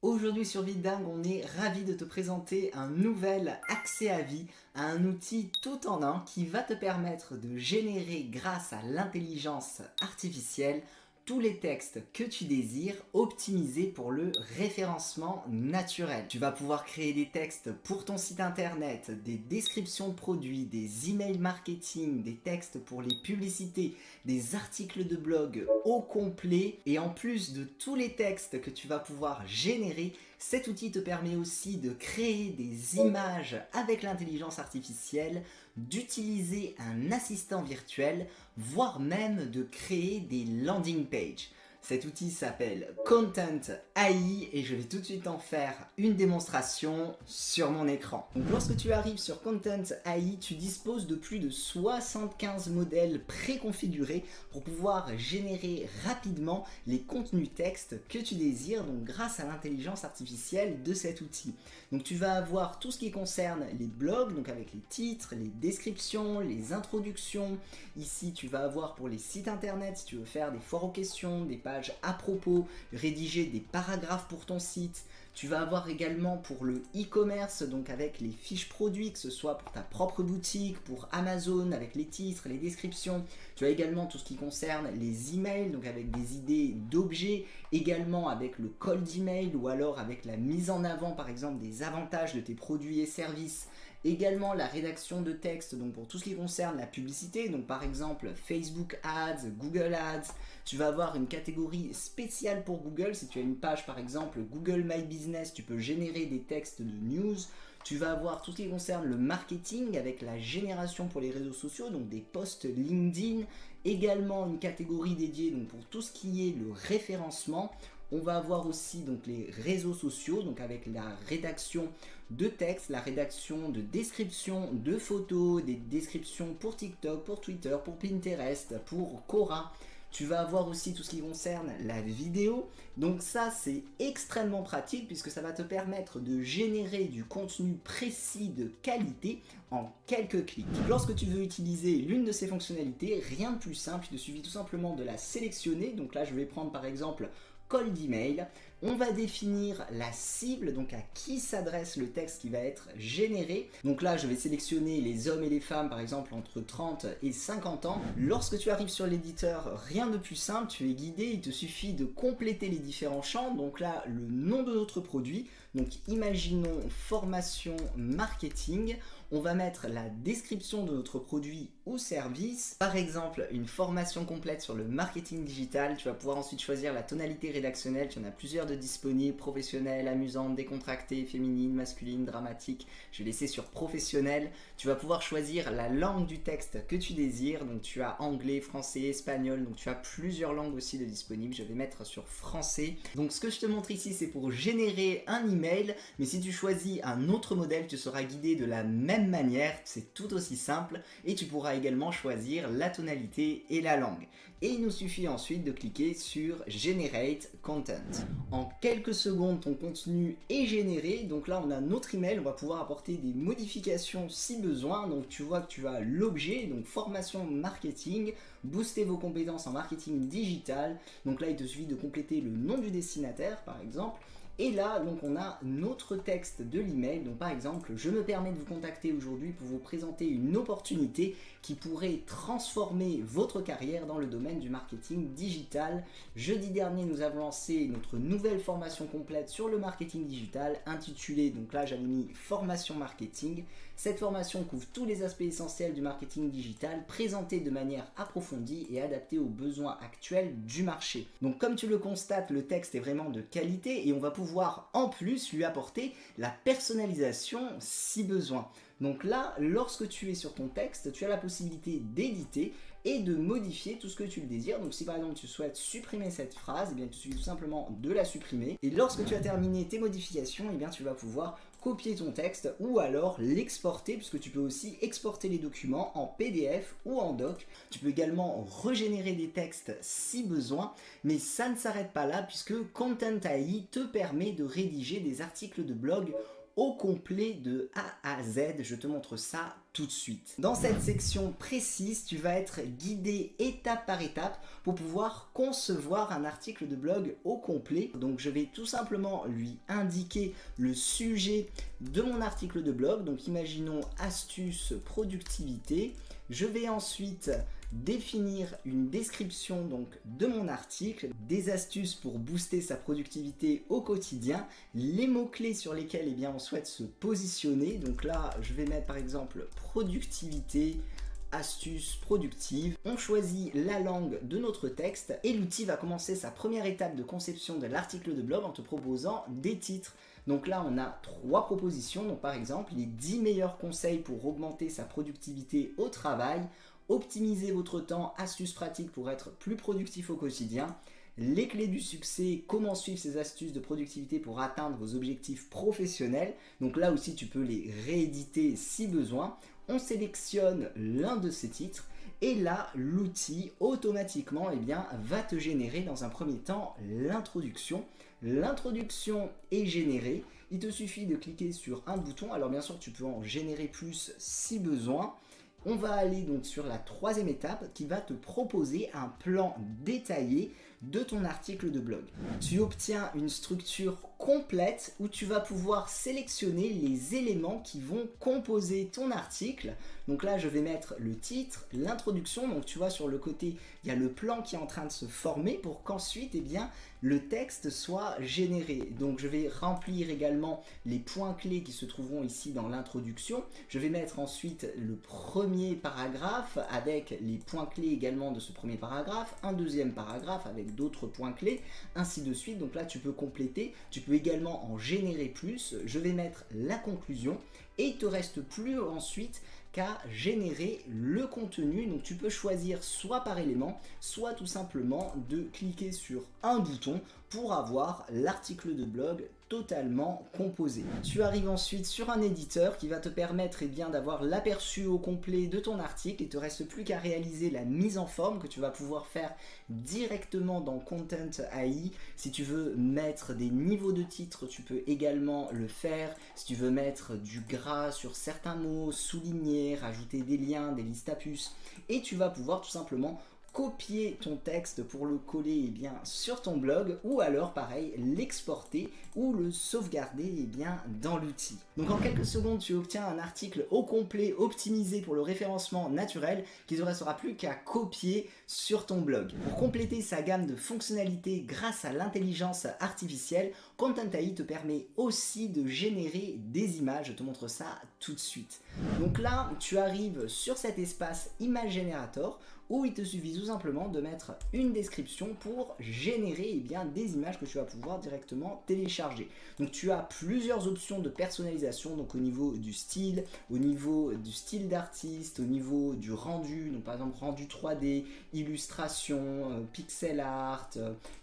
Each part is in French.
Aujourd'hui sur Vidingue, on est ravi de te présenter un nouvel accès à vie, un outil tout en un qui va te permettre de générer grâce à l'intelligence artificielle tous les textes que tu désires optimisés pour le référencement naturel. Tu vas pouvoir créer des textes pour ton site internet, des descriptions de produits, des emails marketing, des textes pour les publicités, des articles de blog au complet. Et en plus de tous les textes que tu vas pouvoir générer, cet outil te permet aussi de créer des images avec l'intelligence artificielle, d'utiliser un assistant virtuel, voire même de créer des landing pages. Cet outil s'appelle Content AI et je vais tout de suite en faire une démonstration sur mon écran. Donc lorsque tu arrives sur Content AI, tu disposes de plus de 75 modèles préconfigurés pour pouvoir générer rapidement les contenus textes que tu désires, donc grâce à l'intelligence artificielle de cet outil. Donc tu vas avoir tout ce qui concerne les blogs, donc avec les titres, les descriptions, les introductions. Ici tu vas avoir pour les sites internet, si tu veux faire des foires aux questions, des pages à propos, rédiger des paragraphes pour ton site. Tu vas avoir également pour le e-commerce, donc avec les fiches produits, que ce soit pour ta propre boutique, pour Amazon, avec les titres, les descriptions. Tu as également tout ce qui concerne les emails, donc avec des idées d'objets, également avec le cold email ou alors avec la mise en avant, par exemple, des avantages de tes produits et services. Également la rédaction de texte, donc pour tout ce qui concerne la publicité, donc par exemple Facebook Ads, Google Ads. Tu vas avoir une catégorie spéciale pour Google. Si tu as une page par exemple Google My Business, tu peux générer des textes de news. Tu vas avoir tout ce qui concerne le marketing avec la génération pour les réseaux sociaux, donc des posts LinkedIn. Également une catégorie dédiée donc pour tout ce qui est le référencement. On va avoir aussi donc les réseaux sociaux, donc avec la rédaction de texte, la rédaction de descriptions, de photos, des descriptions pour TikTok, pour Twitter, pour Pinterest, pour Quora. Tu vas avoir aussi tout ce qui concerne la vidéo. Donc ça, c'est extrêmement pratique puisque ça va te permettre de générer du contenu précis de qualité en quelques clics. Lorsque tu veux utiliser l'une de ces fonctionnalités, rien de plus simple, il te suffit tout simplement de la sélectionner. Donc là, je vais prendre par exemple cold email. On va définir la cible, donc à qui s'adresse le texte qui va être généré. Donc là, je vais sélectionner les hommes et les femmes, par exemple, entre 30 et 50 ans. Lorsque tu arrives sur l'éditeur, rien de plus simple, tu es guidé, il te suffit de compléter les différents champs. Donc là, le nom de notre produit. Donc imaginons formation marketing. On va mettre la description de notre produit ou service. Par exemple, une formation complète sur le marketing digital. Tu vas pouvoir ensuite choisir la tonalité rédactionnelle. Tu en as plusieurs de disponibles, professionnelle, amusante, décontractée, féminine, masculine, dramatique. Je vais laisser sur professionnel. Tu vas pouvoir choisir la langue du texte que tu désires. Donc tu as anglais, français, espagnol. Donc tu as plusieurs langues aussi de disponibles. Je vais mettre sur français. Donc ce que je te montre ici, c'est pour générer un email. Mais si tu choisis un autre modèle, tu seras guidé de la même manière, c'est tout aussi simple et tu pourras également choisir la tonalité et la langue. Et il nous suffit ensuite de cliquer sur Generate Content. En quelques secondes, ton contenu est généré. Donc là, on a notre email, on va pouvoir apporter des modifications si besoin. Donc tu vois que tu as l'objet, donc formation marketing, booster vos compétences en marketing digital. Donc là, il te suffit de compléter le nom du destinataire, par exemple. Et là, donc on a notre texte de l'email. Donc par exemple, je me permets de vous contacter aujourd'hui pour vous présenter une opportunité qui pourrait transformer votre carrière dans le domaine du marketing digital. Jeudi dernier, nous avons lancé notre nouvelle formation complète sur le marketing digital intitulée, donc là j'avais mis formation marketing. Cette formation couvre tous les aspects essentiels du marketing digital, présentés de manière approfondie et adaptés aux besoins actuels du marché. Donc comme tu le constates, le texte est vraiment de qualité et on va pouvoir en plus lui apporter la personnalisation si besoin. Donc là, lorsque tu es sur ton texte, tu as la possibilité d'éditer et de modifier tout ce que tu le désires. Donc si par exemple tu souhaites supprimer cette phrase, eh bien il suffit tout simplement de la supprimer. Et lorsque tu as terminé tes modifications, eh bien tu vas pouvoir copier ton texte ou alors l'exporter, puisque tu peux aussi exporter les documents en PDF ou en doc. Tu peux également régénérer des textes si besoin, mais ça ne s'arrête pas là puisque Content AI te permet de rédiger des articles de blog au complet de A à Z. Je te montre ça tout de suite. Dans cette section précise, tu vas être guidé étape par étape pour pouvoir concevoir un article de blog au complet. Donc je vais tout simplement lui indiquer le sujet de mon article de blog. Donc imaginons astuces productivité. Je vais ensuite définir une description donc de mon article, des astuces pour booster sa productivité au quotidien, les mots-clés sur lesquels eh bien, on souhaite se positionner. Donc là, je vais mettre par exemple productivité, astuces productives. On choisit la langue de notre texte et l'outil va commencer sa première étape de conception de l'article de blog en te proposant des titres. Donc là, on a 3 propositions. Donc par exemple, les 10 meilleurs conseils pour augmenter sa productivité au travail, optimiser votre temps, astuces pratiques pour être plus productif au quotidien, les clés du succès, comment suivre ces astuces de productivité pour atteindre vos objectifs professionnels. Donc là aussi, tu peux les rééditer si besoin. On sélectionne l'un de ces titres et là, l'outil automatiquement eh bien, va te générer dans un premier temps l'introduction. L'introduction est générée. Il te suffit de cliquer sur un bouton. Alors bien sûr, tu peux en générer plus si besoin. On va aller donc sur la 3e étape qui va te proposer un plan détaillé de ton article de blog. Tu obtiens une structure complète où tu vas pouvoir sélectionner les éléments qui vont composer ton article. Donc là, je vais mettre le titre, l'introduction. Donc tu vois sur le côté, il y a le plan qui est en train de se former pour qu'ensuite, eh bien, le texte soit généré. Donc je vais remplir également les points clés qui se trouveront ici dans l'introduction. Je vais mettre ensuite le premier paragraphe avec les points clés également de ce premier paragraphe, un deuxième paragraphe avec d'autres points clés, ainsi de suite. Donc là, tu peux compléter, tu peux également en générer plus. Je vais mettre la conclusion et il te reste plus ensuite qu'à générer le contenu. Donc tu peux choisir soit par élément, soit tout simplement de cliquer sur un bouton pour avoir l'article de blog totalement composé. Tu arrives ensuite sur un éditeur qui va te permettre bien d'avoir l'aperçu au complet de ton article. Il ne te reste plus qu'à réaliser la mise en forme que tu vas pouvoir faire directement dans Content AI. Si tu veux mettre des niveaux de titres, tu peux également le faire. Si tu veux mettre du gras sur certains mots, souligner, rajouter des liens, des listes à puces, et tu vas pouvoir tout simplement copier ton texte pour le coller bien, sur ton blog ou alors pareil l'exporter ou le sauvegarder bien, dans l'outil. Donc en quelques secondes tu obtiens un article au complet optimisé pour le référencement naturel qui ne restera plus qu'à copier sur ton blog. Pour compléter sa gamme de fonctionnalités grâce à l'intelligence artificielle, Content AI te permet aussi de générer des images. Je te montre ça tout de suite. Donc là tu arrives sur cet espace Image Generator où il te suffit tout simplement de mettre une description pour générer bien, des images que tu vas pouvoir directement télécharger. Donc tu as plusieurs options de personnalisation, donc au niveau du style d'artiste, au niveau du rendu, donc par exemple rendu 3D, illustration, pixel art.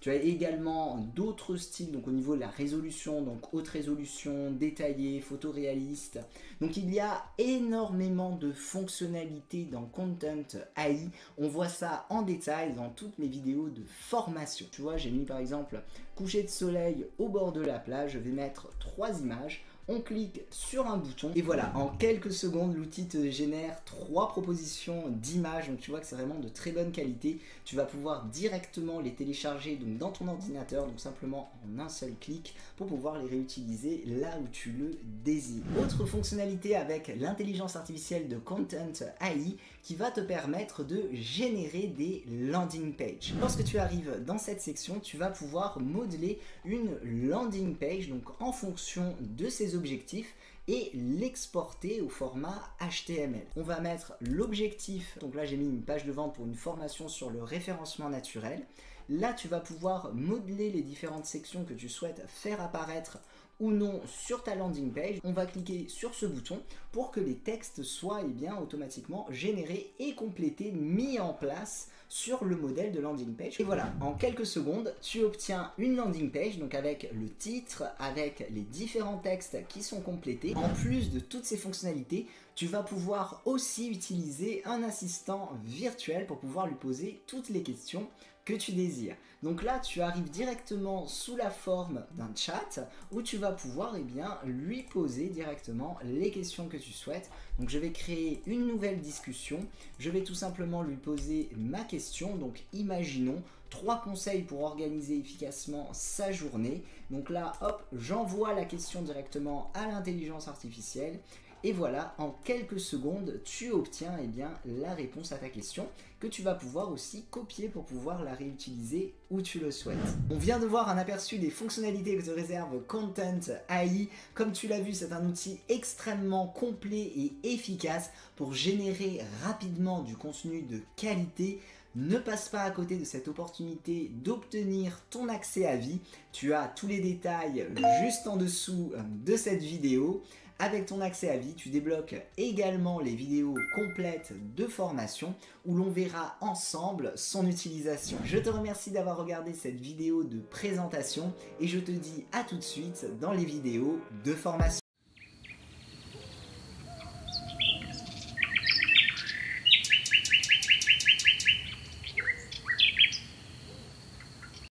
Tu as également d'autres styles, donc au niveau de la résolution, donc haute résolution, détaillé, photoréaliste. Donc il y a énormément de fonctionnalités dans Content AI. On voit ça en détail dans toutes mes vidéos de formation. Tu vois, j'ai mis par exemple coucher de soleil au bord de la plage. Je vais mettre 3 images. On clique sur un bouton et voilà, en quelques secondes, l'outil te génère 3 propositions d'images. Donc tu vois que c'est vraiment de très bonne qualité. Tu vas pouvoir directement les télécharger donc, dans ton ordinateur, donc simplement en un seul clic pour pouvoir les réutiliser là où tu le désires. Autre fonctionnalité avec l'intelligence artificielle de Content AI qui va te permettre de générer des landing pages. Lorsque tu arrives dans cette section, tu vas pouvoir modeler une landing page donc en fonction de ses objectifs et l'exporter au format HTML. On va mettre l'objectif, donc là j'ai mis une page de vente pour une formation sur le référencement naturel. Là tu vas pouvoir modeler les différentes sections que tu souhaites faire apparaître ou non sur ta landing page. On va cliquer sur ce bouton pour que les textes soient bien, automatiquement générés et complétés, mis en place sur le modèle de landing page. Et voilà, en quelques secondes, tu obtiens une landing page, donc avec le titre, avec les différents textes qui sont complétés. En plus de toutes ces fonctionnalités, tu vas pouvoir aussi utiliser un assistant virtuel pour pouvoir lui poser toutes les questions que tu désires. Donc là, tu arrives directement sous la forme d'un chat où tu vas pouvoir lui poser directement les questions que tu souhaites. Donc je vais créer une nouvelle discussion. Je vais tout simplement lui poser ma question. Donc imaginons 3 conseils pour organiser efficacement sa journée. Donc là, hop, j'envoie la question directement à l'intelligence artificielle. Et voilà, en quelques secondes, tu obtiens la réponse à ta question que tu vas pouvoir aussi copier pour pouvoir la réutiliser où tu le souhaites. On vient de voir un aperçu des fonctionnalités que te réserve Content AI. Comme tu l'as vu, c'est un outil extrêmement complet et efficace pour générer rapidement du contenu de qualité. Ne passe pas à côté de cette opportunité d'obtenir ton accès à vie. Tu as tous les détails juste en dessous de cette vidéo. Avec ton accès à vie, tu débloques également les vidéos complètes de formation où l'on verra ensemble son utilisation. Je te remercie d'avoir regardé cette vidéo de présentation et je te dis à tout de suite dans les vidéos de formation.